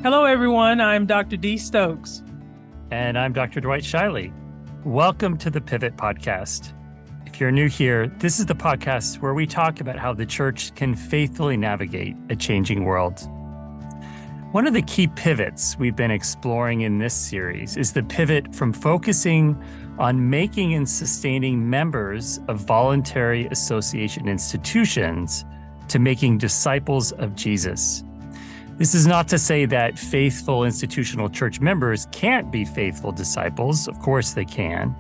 Hello, everyone. I'm Dr. D. Stokes. And I'm Dr. Dwight Shiley. Welcome to the Pivot Podcast. If you're new here, this is the podcast where we talk about how the church can faithfully navigate a changing world. One of the key pivots we've been exploring in this series is the pivot from focusing on making and sustaining members of voluntary association institutions to making disciples of Jesus. This is not to say that faithful institutional church members can't be faithful disciples. Of course they can.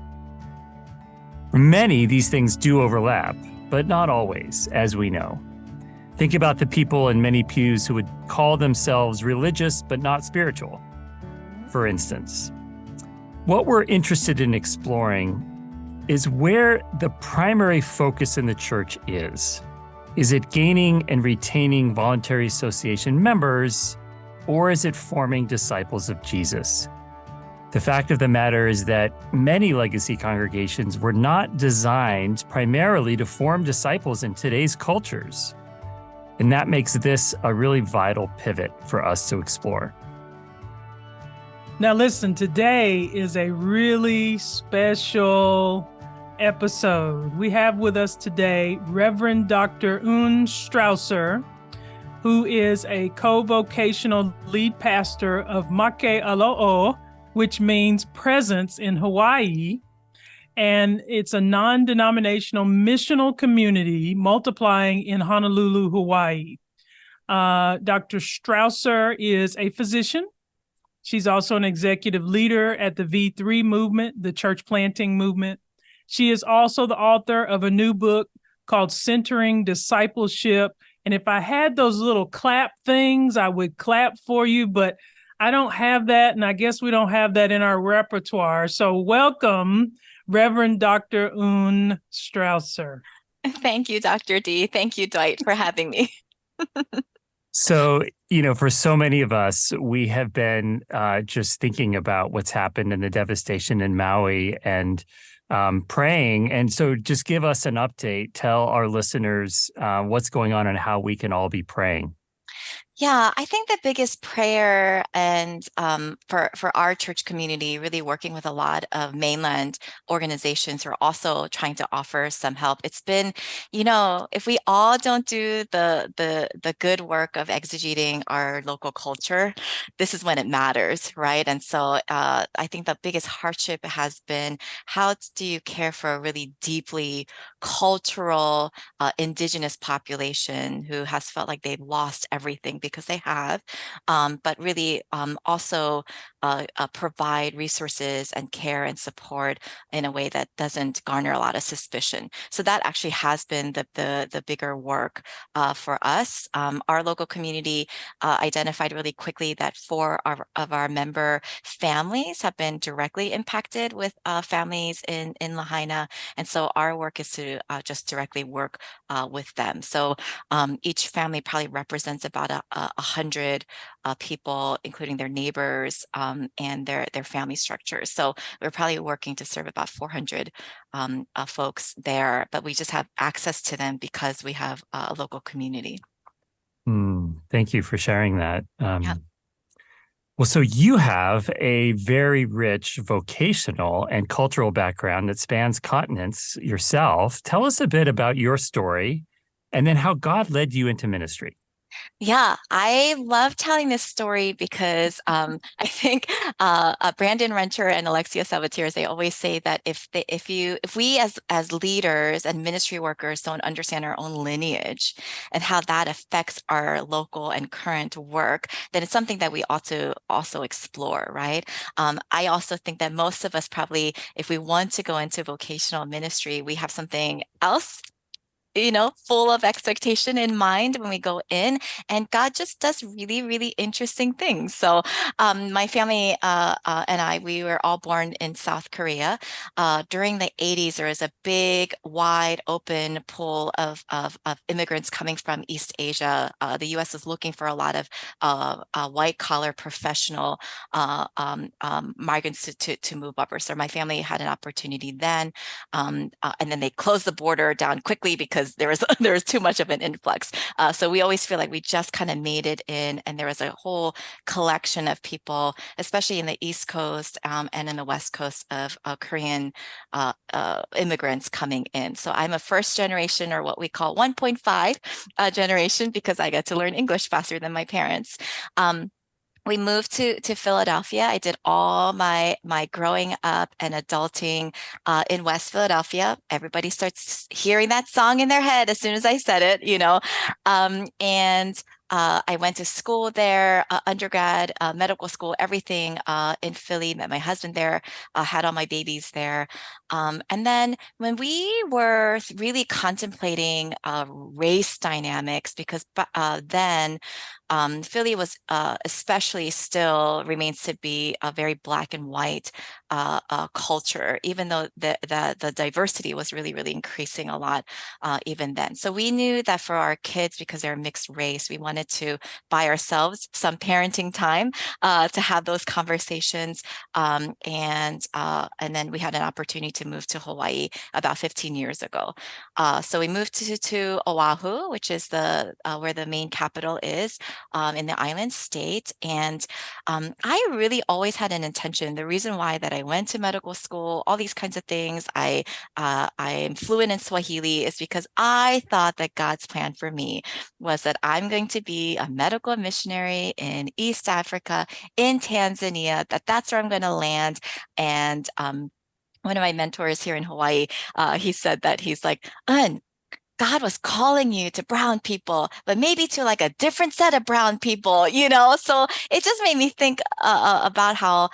For many, these things do overlap, but not always, as we know. Think about the people in many pews who would call themselves religious but not spiritual, for instance. What we're interested in exploring is where the primary focus in the church is. Is it gaining and retaining voluntary association members, or is it forming disciples of Jesus? The fact of the matter is that many legacy congregations were not designed primarily to form disciples in today's cultures. And that makes this a really vital pivot for us to explore. Now, listen, today is a really special episode. We have with us today Reverend Dr. Eun Strawser, who is a co-vocational lead pastor of Makealo'o, which means presence in Hawaii. And it's a non-denominational missional community multiplying in Honolulu, Hawaii. Dr. Strawser is a physician. She's also an executive leader at the V3 movement, the church planting movement. She is also the author of a new book called Centering Discipleship. And if I had those little clap things, I would clap for you, but I don't have that. And I guess we don't have that in our repertoire. So welcome, Reverend Dr. Eun Strawser. Thank you, Dr. D. Thank you, Dwight, for having me. So, for so many of us, we have been just thinking about what's happened and the devastation in Maui and praying. And so just give us an update. Tell our listeners what's going on and how we can all be praying. Yeah, I think the biggest prayer and for our church community, really working with a lot of mainland organizations who are also trying to offer some help. It's been, if we all don't do the good work of exegeting our local culture, this is when it matters, right? And so I think the biggest hardship has been, how do you care for a really deeply cultural indigenous population who has felt like they've lost everything, because they have, but really also provide resources and care and support in a way that doesn't garner a lot of suspicion. So that actually has been the bigger work for us. Our local community identified really quickly that 4 of our member families have been directly impacted with families in Lahaina. And so our work is to just directly work with them. So each family probably represents about 100 people, including their neighbors and their family structures. So we're probably working to serve about 400 folks there, but we just have access to them because we have a local community. Thank you for sharing that. Yeah. Well, so you have a very rich vocational and cultural background that spans continents yourself. Tell us a bit about your story and then how God led you into ministry. Yeah, I love telling this story because I think Brandon Rencher and Alexia Salvatier's, they always say that if we as leaders and ministry workers don't understand our own lineage and how that affects our local and current work, then it's something that we ought to also explore, right? I also think that most of us probably, if we want to go into vocational ministry, we have something else full of expectation in mind when we go in, and God just does really, really interesting things. So my family and we were all born in South Korea. During the 80s, there was a big, wide open pool of immigrants coming from East Asia. The US was looking for a lot of white collar professional migrants to move over. So my family had an opportunity then. And then they closed the border down quickly because because there was there was too much of an influx. So we always feel like we just kind of made it in, and there was a whole collection of people, especially in the East Coast and in the West Coast, of Korean immigrants coming in. So I'm a first generation, or what we call 1.5 generation, because I get to learn English faster than my parents. We moved to Philadelphia. I did all my growing up and adulting in West Philadelphia. Everybody starts hearing that song in their head as soon as I said it, you know. And I went to school there, undergrad, medical school, everything in Philly. Met my husband there, had all my babies there. And then when we were really contemplating race dynamics, because then Philly was especially still remains to be a very black and white culture, even though the diversity was really, really increasing a lot even then. So we knew that for our kids, because they're mixed race, we wanted to buy ourselves some parenting time to have those conversations. And then we had an opportunity to move to Hawaii about 15 years ago. So we moved to Oahu, which is the where the main capital is. In the island state. And I really always had an intention. The reason why that I went to medical school, all these kinds of things, I am fluent in Swahili, is because I thought that God's plan for me was that I'm going to be a medical missionary in East Africa, in Tanzania, that's where I'm going to land. And one of my mentors here in Hawaii, he said that he's like, God was calling you to brown people, but maybe to like a different set of brown people, you know? So it just made me think about how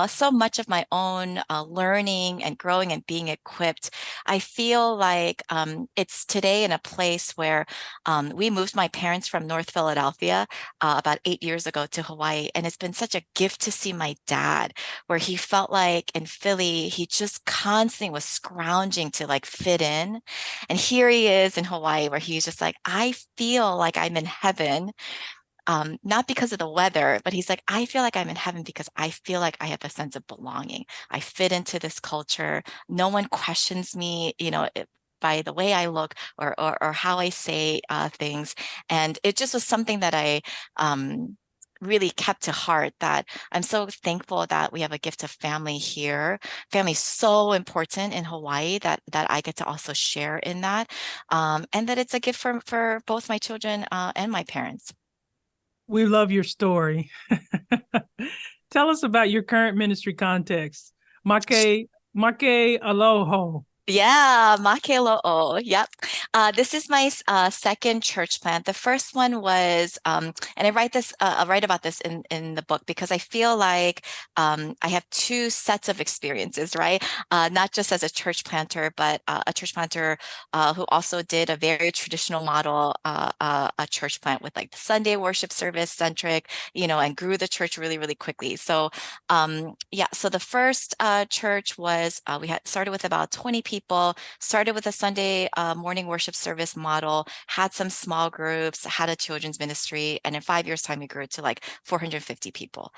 so much of my own learning and growing and being equipped, I feel like it's today in a place where we moved my parents from North Philadelphia about 8 years ago to Hawaii. And it's been such a gift to see my dad, where he felt like in Philly, he just constantly was scrounging to like fit in. And here he is in Hawaii, where he's just like, I feel like I'm in heaven, not because of the weather, but he's like, I feel like I'm in heaven because I feel like I have a sense of belonging. I fit into this culture. No one questions me, you know, by the way I look, or how I say things. And it just was something that I really kept to heart, that I'm so thankful that we have a gift of family here. Family is so important in Hawaii, that I get to also share in that, and that it's a gift for both my children and my parents. We love your story. Tell us about your current ministry context. Make aloho. Yeah, Makelo'o. Yep. This is my second church plant. The first one was, and I write about this in the book, because I feel like I have two sets of experiences, right? Not just as a church planter, but a church planter who also did a very traditional model, a church plant with like the Sunday worship service centric, you know, and grew the church really, really quickly. So yeah, so the first church was, we had started with about 20 people, started with a Sunday morning worship service model, had some small groups, had a children's ministry, and in 5 years' time, we grew it to like 450 people.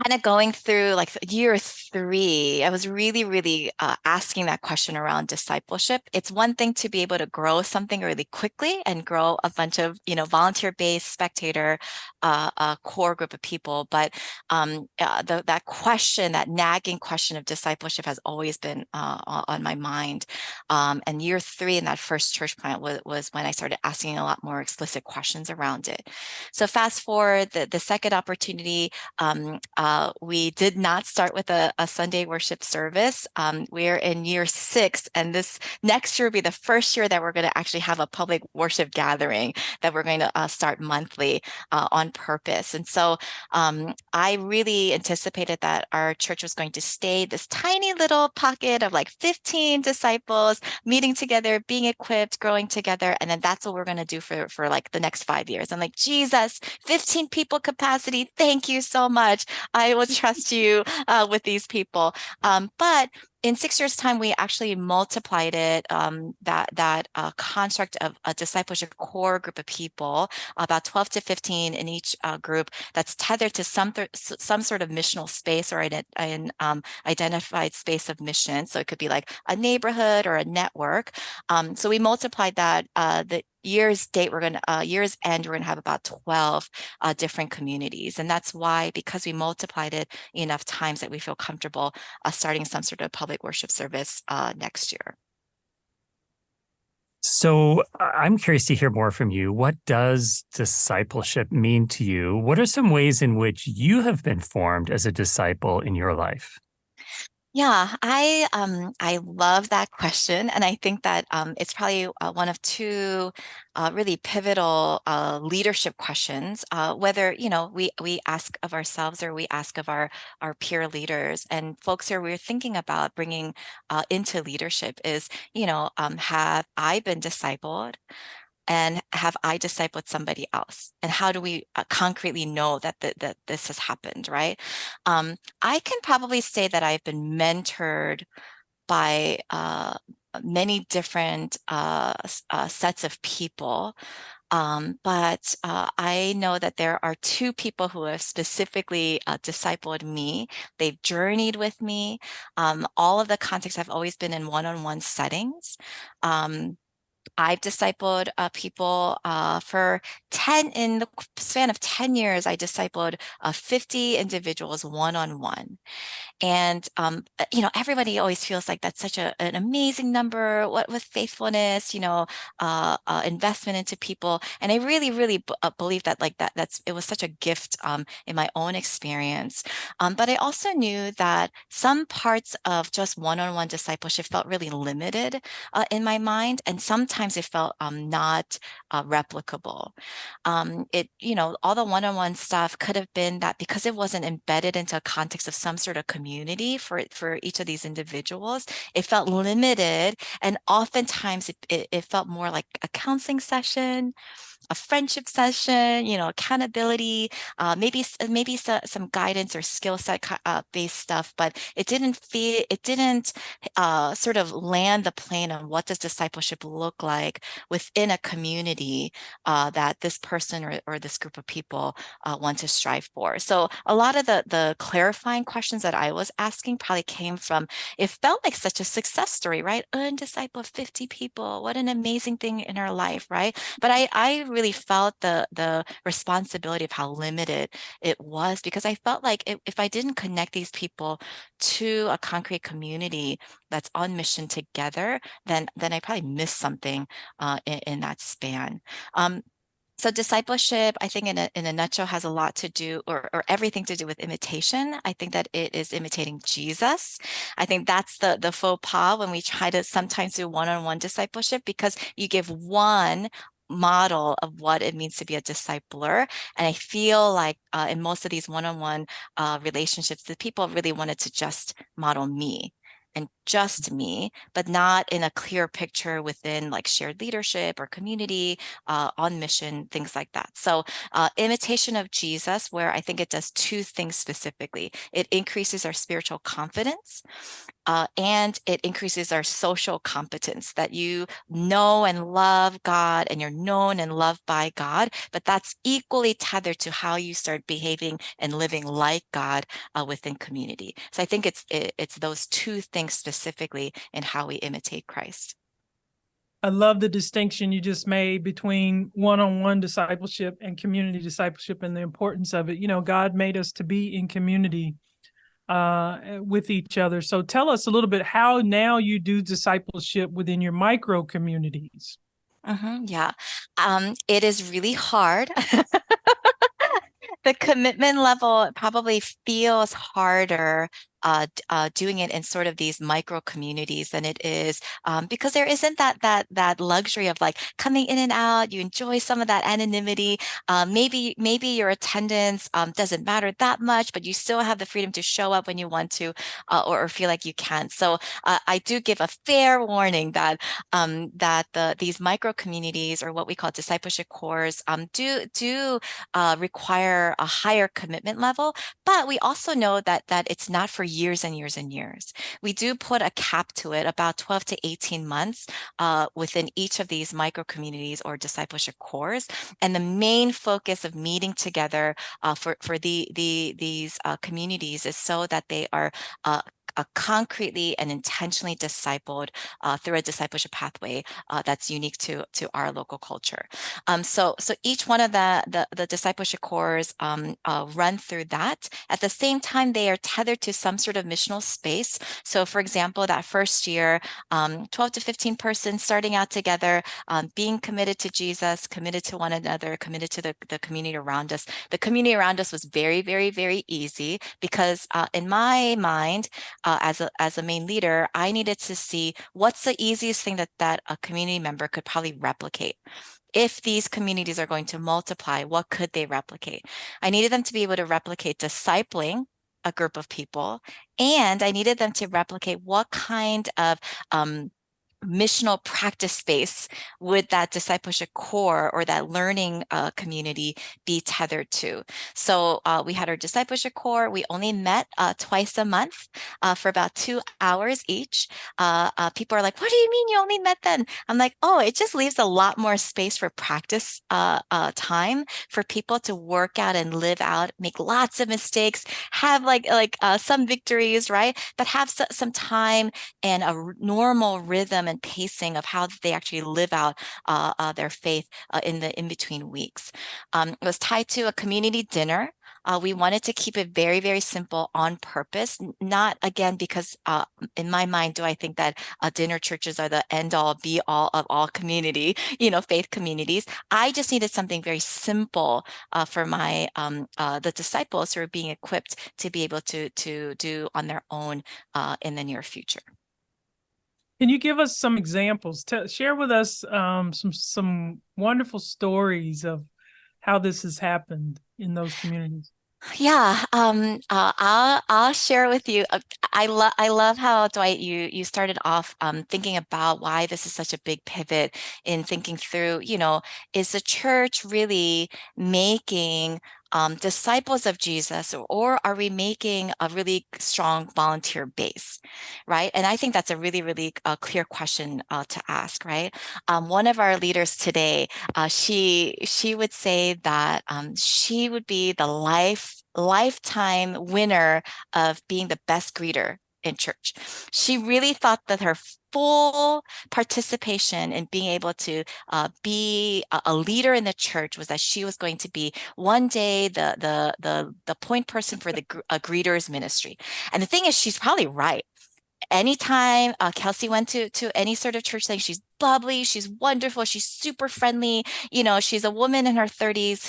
Kind of going through like year 3, I was really, really asking that question around discipleship. It's one thing to be able to grow something really quickly and grow a bunch of, you know, volunteer-based spectator core group of people, but that question, that nagging question of discipleship, has always been on my mind. And year 3 in that first church plant was when I started asking a lot more explicit questions around it. So fast forward, the second opportunity. We did not start with a Sunday worship service. We're in year 6, and this next year will be the first year that we're going to actually have a public worship gathering that we're going to start monthly on purpose. And so I really anticipated that our church was going to stay this tiny little pocket of like 15 disciples meeting together, being equipped, growing together. And then that's what we're going to do for like the next 5 years. I'm like, Jesus, 15 people capacity. Thank you so much. I will trust you with these people. But in 6 years' time, we actually multiplied it, that construct of a discipleship core group of people, about 12 to 15 in each group, that's tethered to some sort of missional space or an identified space of mission. So it could be like a neighborhood or a network. So we multiplied that. The year's end, we're gonna have about 12 different communities, and that's why, because we multiplied it enough times, that we feel comfortable starting some sort of public worship service next year. So I'm curious to hear more from you. What does discipleship mean to you? What are some ways in which you have been formed as a disciple in your life? Yeah, I love that question, and I think that it's probably one of two really pivotal leadership questions. Whether we ask of ourselves or we ask of our peer leaders and folks who we're thinking about bringing into leadership is, have I been discipled? And have I discipled somebody else? And how do we concretely know that this has happened, right? I can probably say that I've been mentored by many different sets of people. But I know that there are two people who have specifically discipled me. They've journeyed with me. All of the contexts have always been in one-on-one settings. I've discipled people in the span of 10 years. I discipled 50 individuals one-on-one. And everybody always feels like that's such an amazing number. What with faithfulness, investment into people, and I really, really believe that it was such a gift in my own experience. But I also knew that some parts of just one-on-one discipleship felt really limited in my mind, and sometimes it felt not replicable. All the one-on-one stuff could have been that because it wasn't embedded into a context of some sort of community for each of these individuals, it felt limited, and oftentimes it felt more like a counseling session, a friendship session, accountability, maybe some guidance or skill set based stuff, but it didn't sort of land the plane on what does discipleship look like within a community that this person or this group of people want to strive for. So a lot of the clarifying questions that I was asking probably came from, it felt like such a success story, right? Eun disciple of 50 people. What an amazing thing in our life, right? But I really felt the responsibility of how limited it was, because I felt like if I didn't connect these people to a concrete community that's on mission together, then I probably missed something in that span. So discipleship, I think in a nutshell, has a lot to do, or everything to do with imitation. I think that it is imitating Jesus. I think that's the faux pas when we try to sometimes do one-on-one discipleship, because you give one model of what it means to be a discipler. And I feel like in most of these one-on-one relationships, the people really wanted to just model me and just me, but not in a clear picture within like shared leadership or community, on mission, things like that. So imitation of Jesus, where I think it does two things specifically. It increases our spiritual confidence, and it increases our social competence, that you know and love God and you're known and loved by God, but that's equally tethered to how you start behaving and living like God within community. So I think it's those two things specifically in how we imitate Christ. I love the distinction you just made between one-on-one discipleship and community discipleship and the importance of it. God made us to be in community with each other. So tell us a little bit how now you do discipleship within your micro communities. Yeah, it is really hard. The commitment level probably feels harder doing it in sort of these micro communities than it is, because there isn't that luxury of like coming in and out. You enjoy some of that anonymity. Maybe your attendance doesn't matter that much, but you still have the freedom to show up when you want to, or feel like you can. So I do give a fair warning that these micro communities, or what we call discipleship cores, do require a higher commitment level. But we also know that it's not for years and years and years. We do put a cap to it, about 12 to 18 months within each of these micro communities or discipleship cores. And the main focus of meeting together for these communities is so that they are concretely and intentionally discipled through a discipleship pathway that's unique to our local culture. So each one of the discipleship cores run through that. At the same time, they are tethered to some sort of missional space. So for example, that first year, 12 to 15 persons starting out together, being committed to Jesus, committed to one another, committed to the community around us. The community around us was very, very, very easy because in my mind, as a main leader, I needed to see what's the easiest thing that a community member could probably replicate. If these communities are going to multiply, what could they replicate? I needed them to be able to replicate discipling a group of people, and I needed them to replicate what kind of missional practice space would that discipleship core or that learning community be tethered to. So we had our discipleship core. We only met twice a month for about 2 hours each. People are like, what do you mean you only met then? I'm like, oh, it just leaves a lot more space for practice time for people to work out and live out, make lots of mistakes, have like some victories, right? But have some time and a normal rhythm and pacing of how they actually live out their faith in the in-between weeks. It was tied to a community dinner. We wanted to keep it very, very simple on purpose, not again because in my mind do I think that dinner churches are the end all be all of all community, faith communities. I just needed something very simple for my the disciples who are being equipped to be able to do on their own in the near future. Can you give us some examples? Share with us some wonderful stories of how this has happened in those communities. Yeah, I'll share with you. I love how, Dwight, you started off thinking about why this is such a big pivot in thinking through, is the church really making disciples of Jesus, or are we making a really strong volunteer base, right? And I think that's a really, really clear question to ask, right? One of our leaders today, she would say that she would be the lifetime winner of being the best greeter in church. She really thought that her full participation in being able to be a leader in the church was that she was going to be one day the point person for the greeters ministry. And the thing is, she's probably right. Anytime Kelsey went to any sort of church thing, she's bubbly, she's wonderful, she's super friendly. She's a woman in her 30s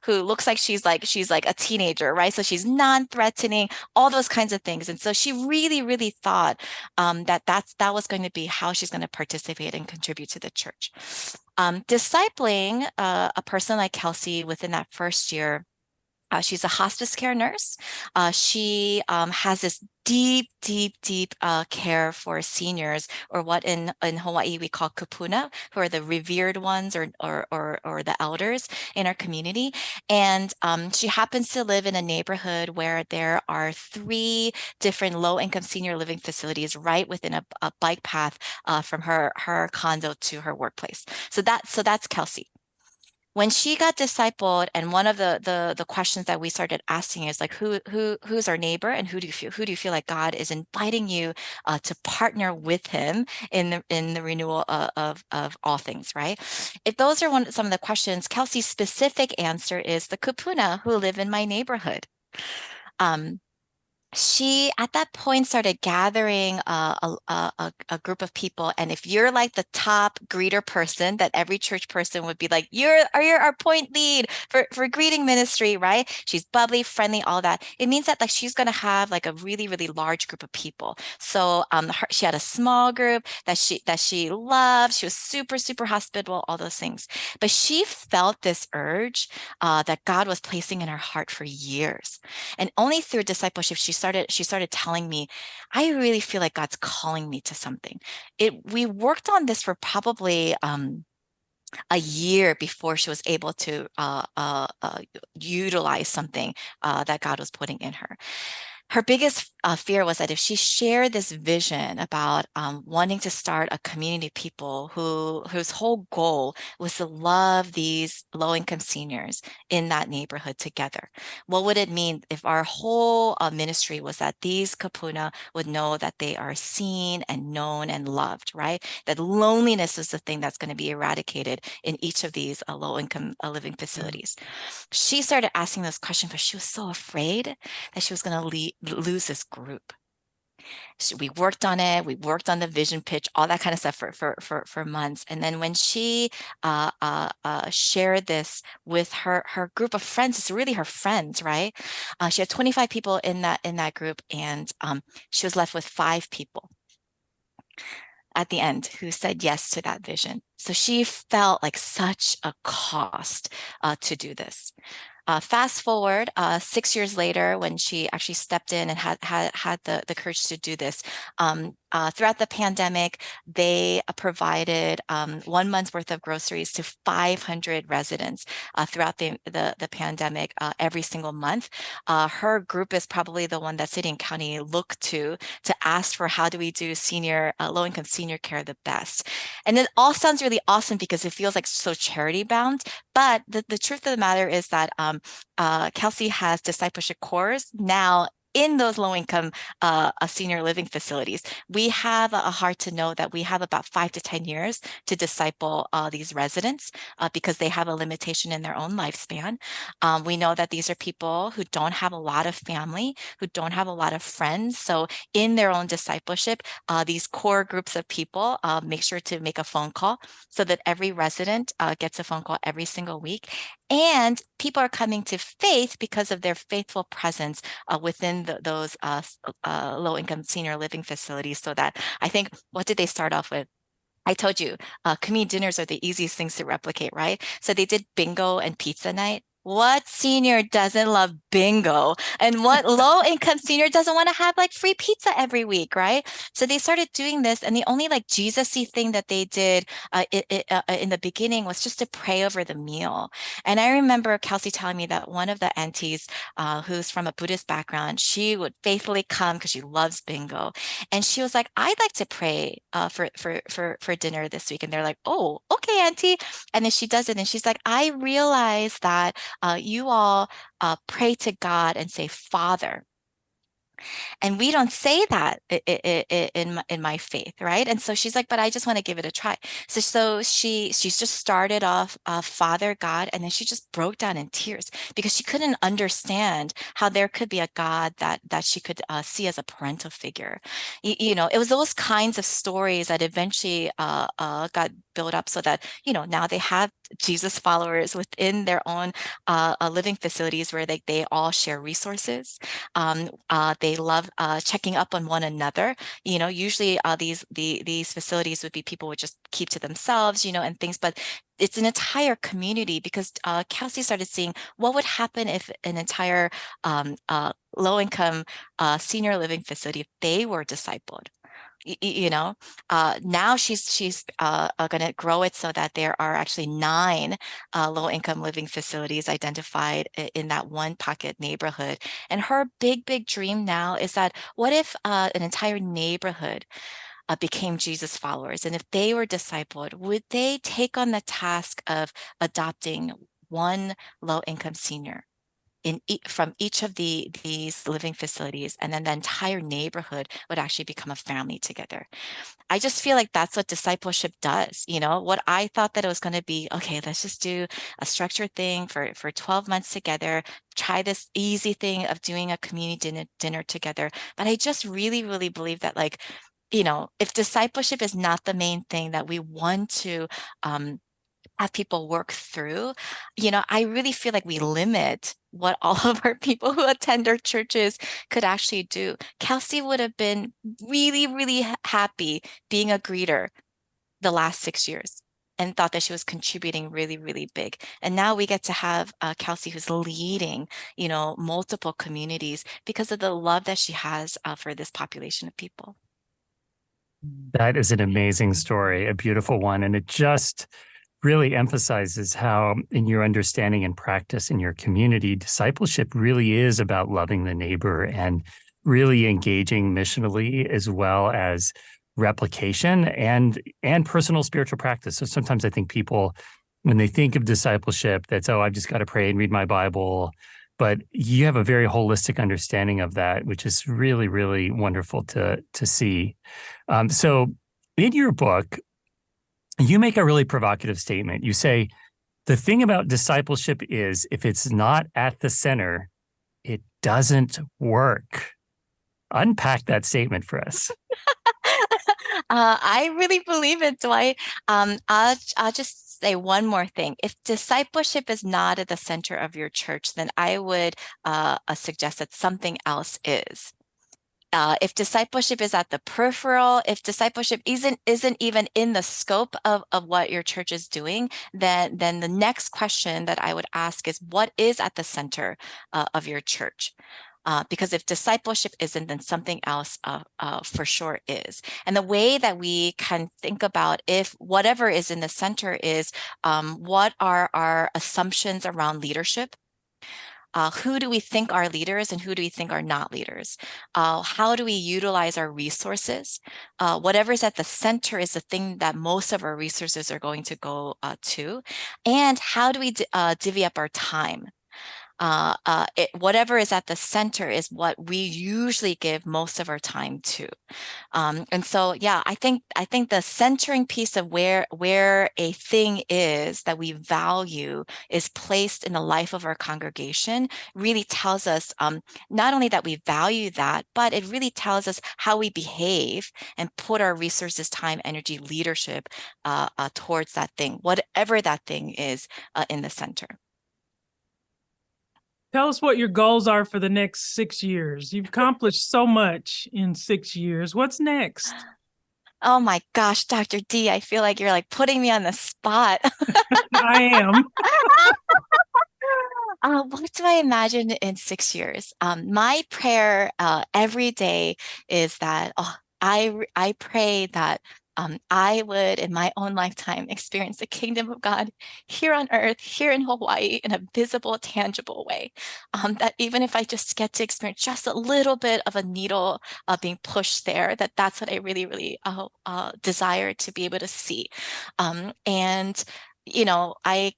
who looks like she's like a teenager, right? So she's non-threatening, all those kinds of things. And so she really, really thought that was going to be how she's going to participate and contribute to the church. Discipling a person like Kelsey within that first year. She's a hospice care nurse. She has this deep care for seniors, or what in Hawaii we call kupuna, who are the revered ones or the elders in our community. And she happens to live in a neighborhood where there are 3 different low-income senior living facilities right within a bike path from her condo to her workplace. So that's Kelsey. When she got discipled, and one of the questions that we started asking is like, who's our neighbor, and who do you feel like God is inviting you to partner with Him in the renewal of all things, right? If those are some of the questions, Kelsey's specific answer is the kupuna who live in my neighborhood. She at that point started gathering a group of people, and if you're like the top greeter person, that every church person would be like, you're our point lead for greeting ministry, right? She's bubbly, friendly, all that. It means that like she's going to have like a really, really large group of people. So she had a small group that she loved. She was super, super hospitable, all those things. But she felt this urge that God was placing in her heart for years, and only through discipleship she started telling me, I really feel like God's calling me to something. We worked on this for probably a year before she was able to utilize something that God was putting in her. her biggest fear was that if she shared this vision about wanting to start a community of people whose whole goal was to love these low-income seniors in that neighborhood together, what would it mean if our whole ministry was that these kapuna would know that they are seen and known and loved, right? That loneliness is the thing that's going to be eradicated in each of these low-income living facilities. She started asking those questions, but she was so afraid that she was going to lose this group. We worked on it. We worked on the vision pitch, all that kind of stuff for months. And then when she shared this with her group of friends, it's really her friends, right? She had 25 people in that group, and she was left with 5 people at the end who said yes to that vision. So she felt like such a cost to do this. Fast forward 6 years later, when she actually stepped in and had the courage to do this. Throughout the pandemic, they provided 1 month's worth of groceries to 500 residents throughout the pandemic every single month. Her group is probably the one that City and County look to ask for how do we do low-income senior care the best. And it all sounds really awesome because it feels like so charity bound. But the truth of the matter is that Kelsey has discipleship cores now in those low-income senior living facilities. We have a heart to know that we have about 5 to 10 years to disciple these residents because they have a limitation in their own lifespan. We know that these are people who don't have a lot of family, who don't have a lot of friends. So in their own discipleship, these core groups of people make sure to make a phone call so that every resident gets a phone call every single week. And people are coming to faith because of their faithful presence within those low-income senior living facilities. So that I think, what did they start off with? I told you, community dinners are the easiest things to replicate, right? So they did bingo and pizza night. What senior doesn't love bingo? And what low-income senior doesn't want to have like free pizza every week, right? So they started doing this, and the only like Jesus-y thing that they did in the beginning was just to pray over the meal. And I remember Kelsey telling me that one of the aunties who's from a Buddhist background, she would faithfully come because she loves bingo. And she was like, I'd like to pray for dinner this week. And they're like, oh, okay, auntie. And then she does it, and she's like, I realize that you all pray to God and say, Father. And we don't say that in my faith, right? And so she's like, but I just want to give it a try. So she's just started off Father God, and then she just broke down in tears because she couldn't understand how there could be a God that she could see as a parental figure. It was those kinds of stories that eventually got built up so that now they have Jesus followers within their own living facilities where they all share resources. They love checking up on one another. Usually these facilities would be people would just keep to themselves, and things, but it's an entire community because Kelsey started seeing what would happen if an entire low-income senior living facility, if they were discipled. Now she's going to grow it so that there are actually 9 low-income living facilities identified in that one pocket neighborhood. And her big dream now is that what if an entire neighborhood became Jesus followers, and if they were discipled, would they take on the task of adopting one low-income senior from each of these living facilities, and then the entire neighborhood would actually become a family together. I just feel like that's what discipleship does. What I thought that it was going to be, okay, let's just do a structured thing for 12 months together, try this easy thing of doing a community dinner together. But I just really, really believe that, like, if discipleship is not the main thing that we want to have people work through, I really feel like we limit what all of our people who attend our churches could actually do. Kelsey would have been really, really happy being a greeter the last 6 years and thought that she was contributing really, really big. And now we get to have Kelsey who's leading, multiple communities because of the love that she has for this population of people. That is an amazing story, a beautiful one. And it just really emphasizes how, in your understanding and practice in your community, discipleship really is about loving the neighbor and really engaging missionally as well as replication and personal spiritual practice. So sometimes I think people, when they think of discipleship, that's, oh, I've just got to pray and read my Bible. But you have a very holistic understanding of that, which is really, really wonderful to see. So in your book, you make a really provocative statement. You say, the thing about discipleship is if it's not at the center, it doesn't work. Unpack that statement for us. I really believe it, Dwight. I'll just say one more thing. If discipleship is not at the center of your church, then I would suggest that something else is. If discipleship is at the peripheral, if discipleship isn't even in the scope of what your church is doing, then the next question that I would ask is, what is at the center of your church? Because if discipleship isn't, then something else for sure is. And the way that we can think about if whatever is in the center is what are our assumptions around leadership? Who do we think are leaders and who do we think are not leaders? How do we utilize our resources? Whatever's at the center is the thing that most of our resources are going to go to. And how do we divvy up our time? Whatever is at the center is what we usually give most of our time to. And so, yeah, I think the centering piece of where a thing is that we value is placed in the life of our congregation really tells us not only that we value that, but it really tells us how we behave and put our resources, time, energy, leadership towards that thing, whatever that thing is in the center. Tell us what your goals are for the next 6 years. You've accomplished so much in 6 years. What's next? Oh my gosh, Dr. D, I feel like you're like putting me on the spot. I am. What do I imagine in 6 years? My prayer every day is that I pray that I would, in my own lifetime, experience the kingdom of God here on earth, here in Hawaii, in a visible, tangible way. That even if I just get to experience just a little bit of a needle being pushed there, that's what I really, really desire to be able to see. And I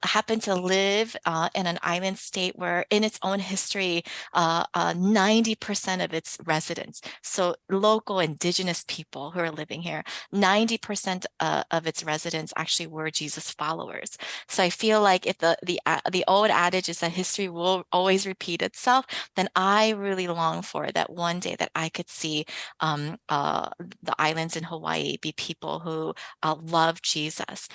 happen to live in an island state where, in its own history, 90% of its residents, so local indigenous people who are living here, 90% of its residents actually were Jesus followers. So I feel like if the old adage is that history will always repeat itself, then I really long for that one day that I could see the islands in Hawaii be people who love Jesus,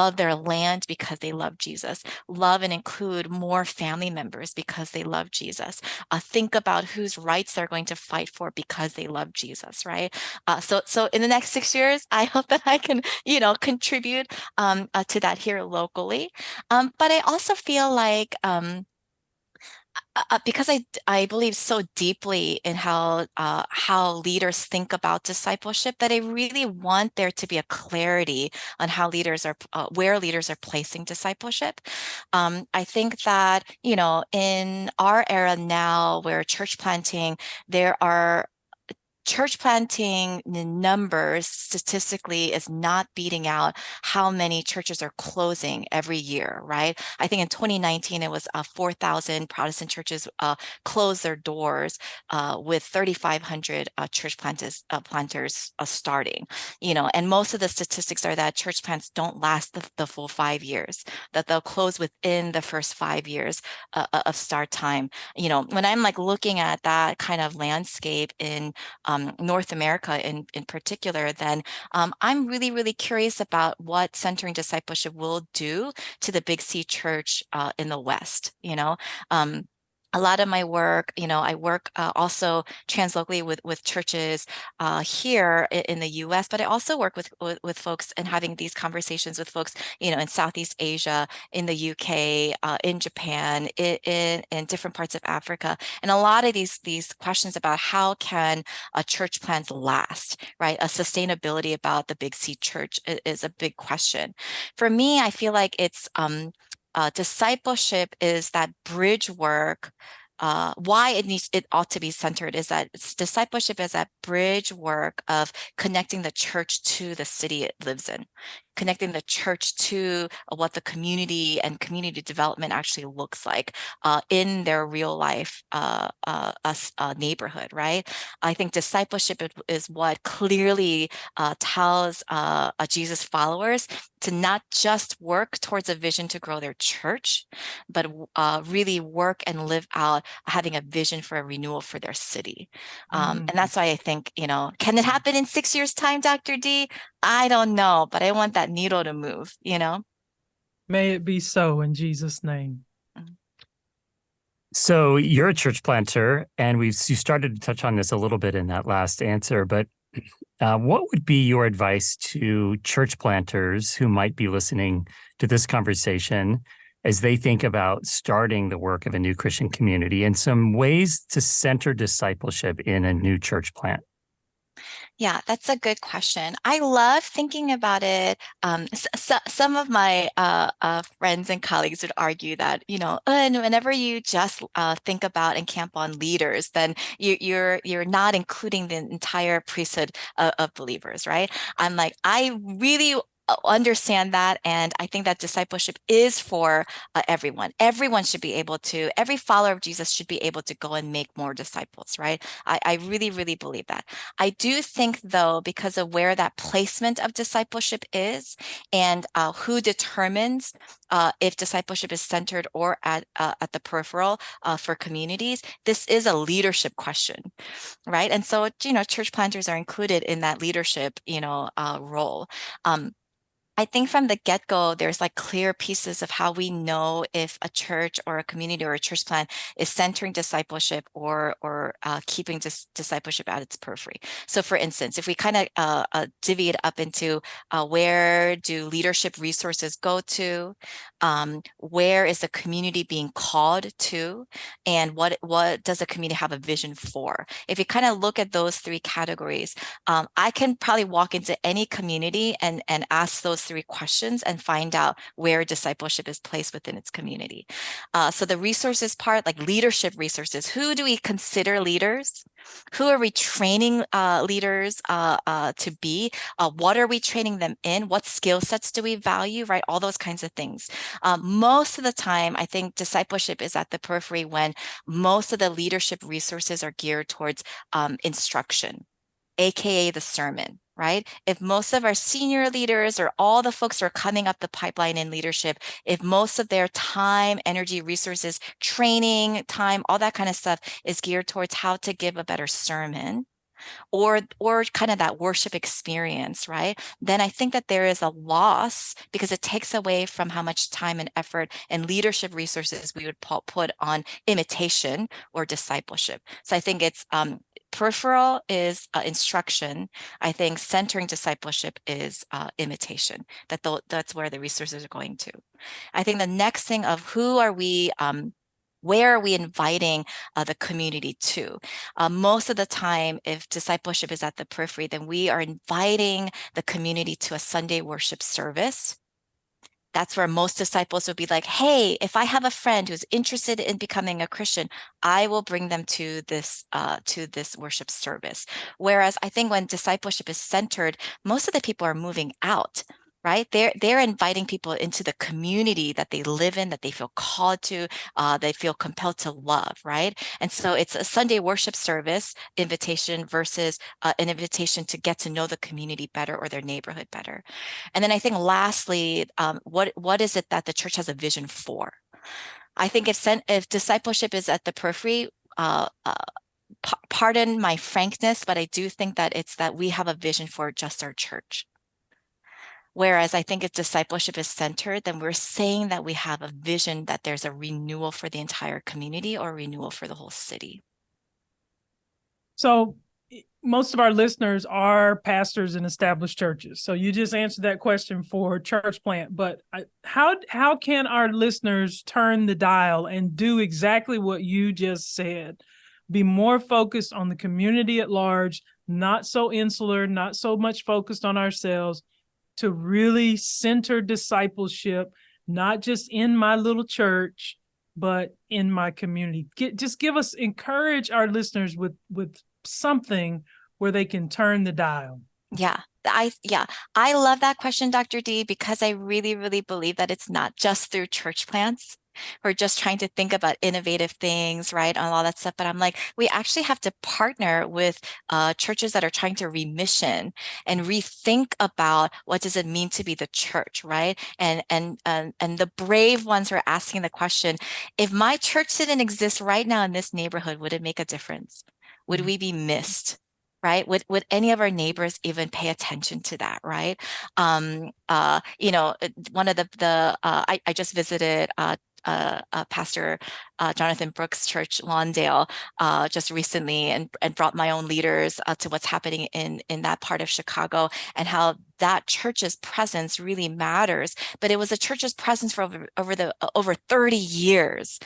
love their land because they love Jesus, love and include more family members because they love Jesus, think about whose rights they're going to fight for because they love Jesus, right? So in the next 6 years, I hope that I can, contribute to that here locally. But I also feel like because I believe so deeply in how leaders think about discipleship, that I really want there to be a clarity on how leaders are where leaders are placing discipleship. I think that in our era now, where church planting, there are church planting numbers statistically is not beating out how many churches are closing every year, right? I think in 2019, it was 4,000 Protestant churches closed their doors with 3,500 church planters starting, and most of the statistics are that church plants don't last the full 5 years, that they'll close within the first 5 years of start time. When I'm like looking at that kind of landscape in North America in particular, then I'm really, really curious about what centering discipleship will do to the Big C church in the West. A lot of my work, I work also translocally with churches here in the U.S., but I also work with folks and having these conversations with folks, in Southeast Asia, in the UK, in Japan, in different parts of Africa, and a lot of these questions about how can a church plant last, right? A sustainability about the Big C church is a big question. For me, I feel like it's discipleship is that bridge work why it ought to be centered is that discipleship is that bridge work of connecting the church to the city it lives in, connecting the church to what the community and community development actually looks like in their real life neighborhood, right? I think discipleship is what clearly tells Jesus followers to not just work towards a vision to grow their church, but really work and live out having a vision for a renewal for their city. And that's why I think, can it happen in 6 years' time, Dr. D? I don't know, but I want that needle to move, May it be so in Jesus' name. So you're a church planter, and you started to touch on this a little bit in that last answer, but what would be your advice to church planters who might be listening to this conversation as they think about starting the work of a new Christian community and some ways to center discipleship in a new church plant? Yeah, that's a good question. I love thinking about it. Some of my friends and colleagues would argue that, and whenever you just think about and camp on leaders, then you're not including the entire priesthood of believers, right? I'm like, I really understand that, and I think that discipleship is for everyone. Everyone should be able to, every follower of Jesus should be able to go and make more disciples, right? I really, really believe that. I do think, though, because of where that placement of discipleship is and who determines if discipleship is centered or at the peripheral for communities, this is a leadership question, right? And so, church planters are included in that leadership, role. I think from the get-go, there's like clear pieces of how we know if a church or a community or a church plant is centering discipleship or keeping discipleship at its periphery. So for instance, if we kind of divvy it up into where do leadership resources go to, where is the community being called to, and what does the community have a vision for? If you kind of look at those three categories, I can probably walk into any community and ask those three questions and find out where discipleship is placed within its community. So the resources part, like leadership resources, who do we consider leaders? Who are we training leaders to be? What are we training them in? What skill sets do we value, right? All those kinds of things. Most of the time, I think discipleship is at the periphery when most of the leadership resources are geared towards instruction, AKA the sermon, right? If most of our senior leaders or all the folks who are coming up the pipeline in leadership, if most of their time, energy, resources, training, time, all that kind of stuff is geared towards how to give a better sermon, or kind of that worship experience, right? Then I think that there is a loss because it takes away from how much time and effort and leadership resources we would put on imitation or discipleship. So I think it's peripheral is instruction. I think centering discipleship is imitation. That's where the resources are going to. I think the next thing of who are we, where are we inviting the community to? Most of the time, if discipleship is at the periphery, then we are inviting the community to a Sunday worship service. That's where most disciples would be like, hey, if I have a friend who's interested in becoming a Christian, I will bring them to this worship service. Whereas I think when discipleship is centered, most of the people are moving out, right? They're inviting people into the community that they live in, that they feel called to, they feel compelled to love, right? And so it's a Sunday worship service invitation versus an invitation to get to know the community better or their neighborhood better. And then I think lastly, what is it that the church has a vision for? I think if discipleship is at the periphery, pardon my frankness, but I do think that it's that we have a vision for just our church. Whereas I think if discipleship is centered, then we're saying that we have a vision that there's a renewal for the entire community or renewal for the whole city. So most of our listeners are pastors in established churches. So you just answered that question for church plant, but how can our listeners turn the dial and do exactly what you just said? Be more focused on the community at large, not so insular, not so much focused on ourselves, to really center discipleship, not just in my little church, but in my community? Encourage our listeners with something where they can turn the dial. Yeah. I love that question, Dr. D, because I really, really believe that it's not just through church plants. We're just trying to think about innovative things, right? And all that stuff. But I'm like, we actually have to partner with churches that are trying to remission and rethink about what does it mean to be the church, right? And the brave ones who are asking the question, if my church didn't exist right now in this neighborhood, would it make a difference? Would we be missed? Right? Would any of our neighbors even pay attention to that? Right? One of I just visited Pastor Jonathan Brooks' church, Lawndale, just recently, and brought my own leaders to what's happening in that part of Chicago, and how that church's presence really matters. But it was a church's presence for over 30 years.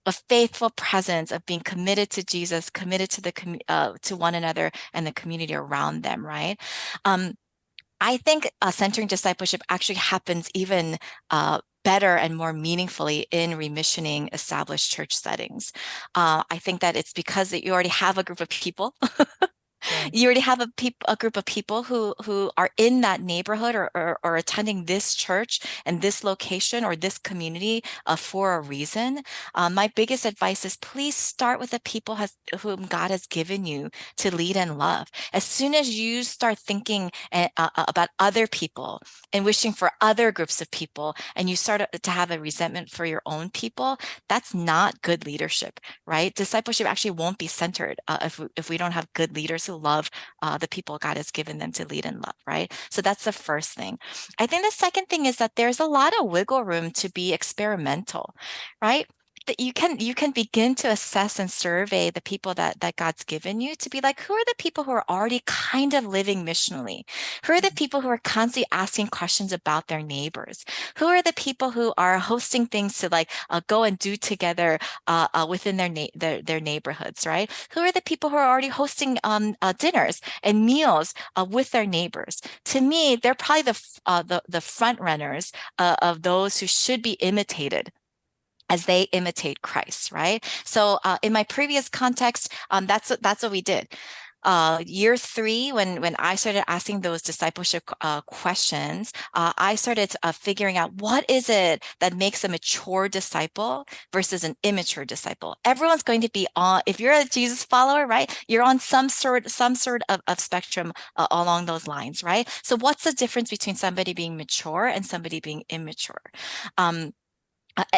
A faithful presence of being committed to Jesus, committed to one another and the community around them, right? I think centering discipleship actually happens even better and more meaningfully in remissioning established church settings. I think that it's because that you already have a group of people. You already have a group of people who are in that neighborhood or attending this church and this location or this community for a reason. My biggest advice is please start with the people whom God has given you to lead and love. As soon as you start thinking about other people and wishing for other groups of people, and you start to have a resentment for your own people, that's not good leadership, right? Discipleship actually won't be centered if we don't have good leaders who love the people God has given them to lead and love, right? So that's the first thing. I think the second thing is that there's a lot of wiggle room to be experimental, right? That you can begin to assess and survey the people that God's given you to be like, who are the people who are already kind of living missionally? Who are the people who are constantly asking questions about their neighbors? Who are the people who are hosting things to like go and do together within their neighborhoods, right? Who are the people who are already hosting dinners and meals with their neighbors? To me, they're probably the front runners of those who should be imitated as they imitate Christ, right? So in my previous context, that's what we did. Year 3, when I started asking those discipleship questions, I started figuring out what is it that makes a mature disciple versus an immature disciple. Everyone's going to be on, if you're a Jesus follower, right? You're on some sort of spectrum along those lines, right? So what's the difference between somebody being mature and somebody being immature?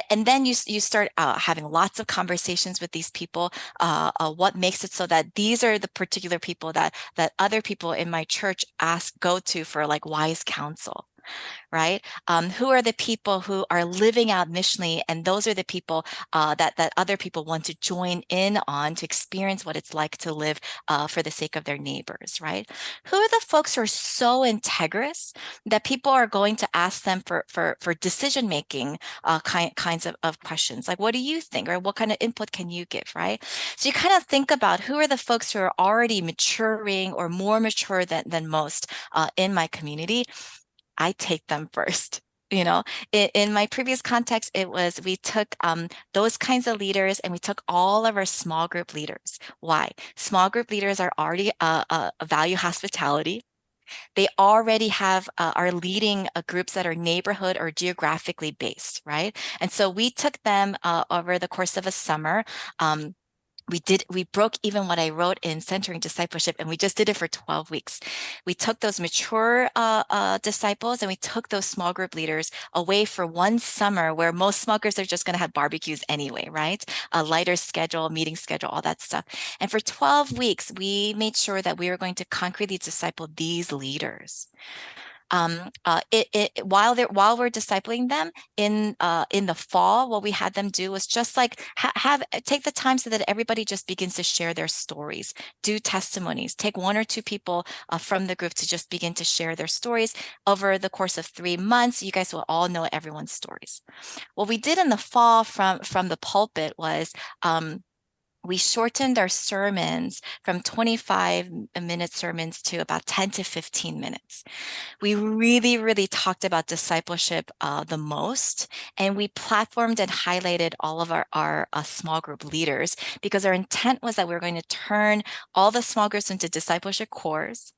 And then you start having lots of conversations with these people. What makes it so that these are the particular people that other people in my church go to for like wise counsel, right? Who are the people who are living out missionally, and those are the people that other people want to join in on to experience what it's like to live for the sake of their neighbors, right? Who are the folks who are so integrous that people are going to ask them for decision making kinds of questions, like what do you think, or what kind of input can you give, right? So you kind of think about who are the folks who are already maturing or more mature than most in my community. I take them first. You know, in my previous context, it was we took those kinds of leaders and we took all of our small group leaders. Why? Small group leaders are already value hospitality. They already are leading groups that are neighborhood or geographically based, right? And so we took them over the course of a summer. We broke even what I wrote in Centering Discipleship, and we just did it for 12 weeks. We took those mature disciples and we took those small group leaders away for one summer where most small groups are just going to have barbecues anyway, right? A lighter schedule, meeting schedule, all that stuff. And for 12 weeks, we made sure that we were going to concretely disciple these leaders. While we're discipling them in the fall, what we had them do was just like take the time so that everybody just begins to share their stories, do testimonies, take 1 or 2 people from the group to just begin to share their stories. Over the course of 3 months, you guys will all know everyone's stories. What we did in the fall from the pulpit was we shortened our sermons from 25-minute sermons to about 10 to 15 minutes. We really, really talked about discipleship the most, and we platformed and highlighted all of our small group leaders, because our intent was that we were going to turn all the small groups into discipleship cores.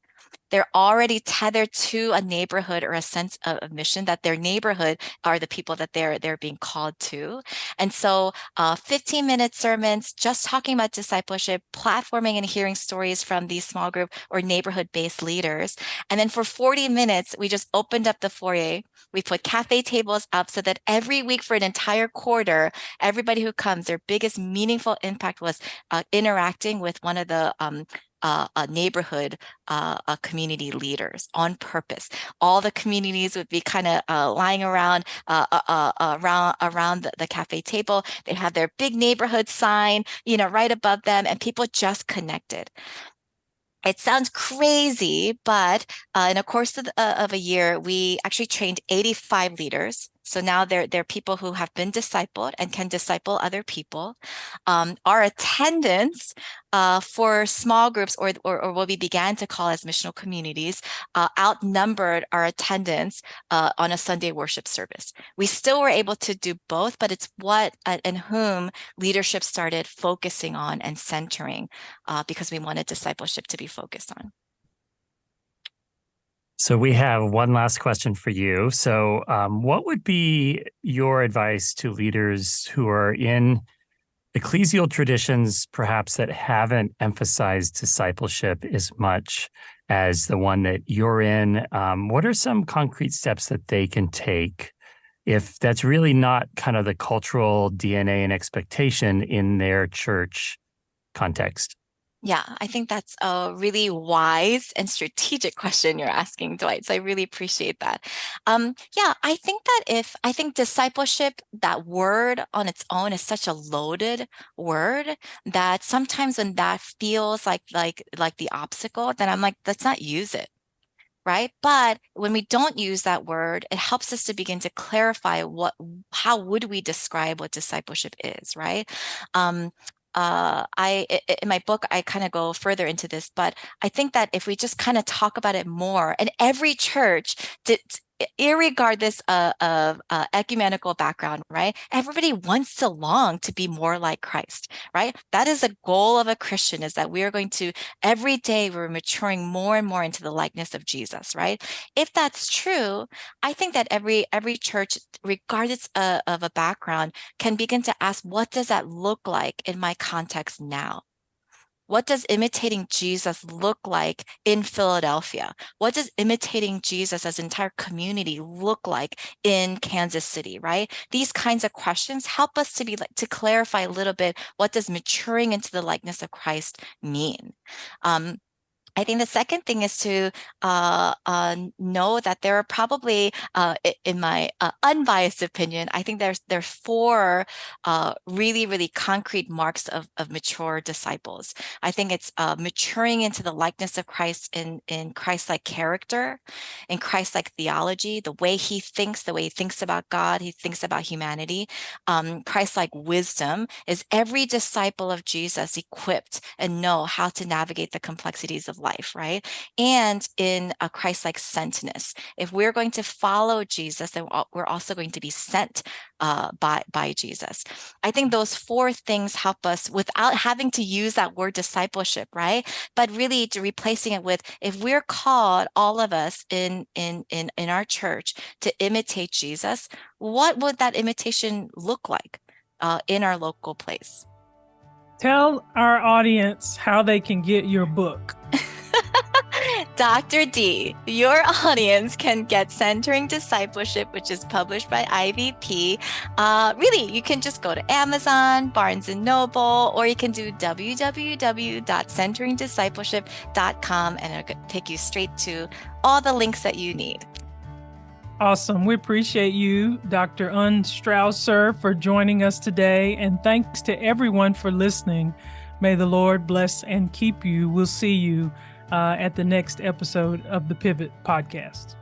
They're already tethered to a neighborhood or a sense of mission, that their neighborhood are the people that they're being called to. And so 15-minute sermons, just talking about discipleship, platforming and hearing stories from these small group or neighborhood-based leaders. And then for 40 minutes, we just opened up the foyer. We put cafe tables up so that every week for an entire quarter, everybody who comes, their biggest meaningful impact was interacting with one of the neighborhood community leaders on purpose. All the communities would be kind of lying around the cafe table. They have their big neighborhood sign, right above them, and people just connected. It sounds crazy, but in the course of a year, we actually trained 85 leaders. So now they're people who have been discipled and can disciple other people. Our attendance for small groups, or what we began to call as missional communities, outnumbered our attendance on a Sunday worship service. We still were able to do both, but it's what and whom leadership started focusing on and centering, because we wanted discipleship to be focused on. So we have one last question for you. So what would be your advice to leaders who are in ecclesial traditions, perhaps that haven't emphasized discipleship as much as the one that you're in? What are some concrete steps that they can take if that's really not kind of the cultural DNA and expectation in their church context? Yeah, I think that's a really wise and strategic question you're asking, Dwight. So I really appreciate that. Yeah, I think discipleship, that word on its own, is such a loaded word that sometimes when that feels like the obstacle, then I'm like, let's not use it. Right. But when we don't use that word, it helps us to begin to clarify how would we describe what discipleship is, right? In my book, I kind of go further into this, but I think that if we just kind of talk about it more, and every church, irregardless of ecumenical background, right? Everybody wants to long to be more like Christ, right? That is the goal of a Christian, is that we are going to, every day we're maturing more and more into the likeness of Jesus, right? If that's true, I think that every church, regardless of a background, can begin to ask, what does that look like in my context now? What does imitating Jesus look like in Philadelphia? What does imitating Jesus as an entire community look like in Kansas City, right? These kinds of questions help us to clarify a little bit, what does maturing into the likeness of Christ mean? I think the second thing is to know that there are probably, in my unbiased opinion, I think there are four really, really concrete marks of mature disciples. I think it's maturing into the likeness of Christ in Christ-like character, in Christ-like theology, the way he thinks about God, he thinks about humanity. Christ-like wisdom is every disciple of Jesus equipped and know how to navigate the complexities of life, right? And in a Christ-like sentness. If we're going to follow Jesus, then we're also going to be sent by Jesus. I think those four things help us without having to use that word discipleship, right? But really to replacing it with, if we're called, all of us in our church, to imitate Jesus, what would that imitation look like in our local place? Tell our audience how they can get your book. Dr. D, your audience can get Centering Discipleship, which is published by IVP. Really, you can just go to Amazon, Barnes & Noble, or you can do www.centeringdiscipleship.com, and it'll take you straight to all the links that you need. Awesome. We appreciate you, Dr. Eun Strawser, for joining us today. And thanks to everyone for listening. May the Lord bless and keep you. We'll see you at the next episode of the Pivot Podcast.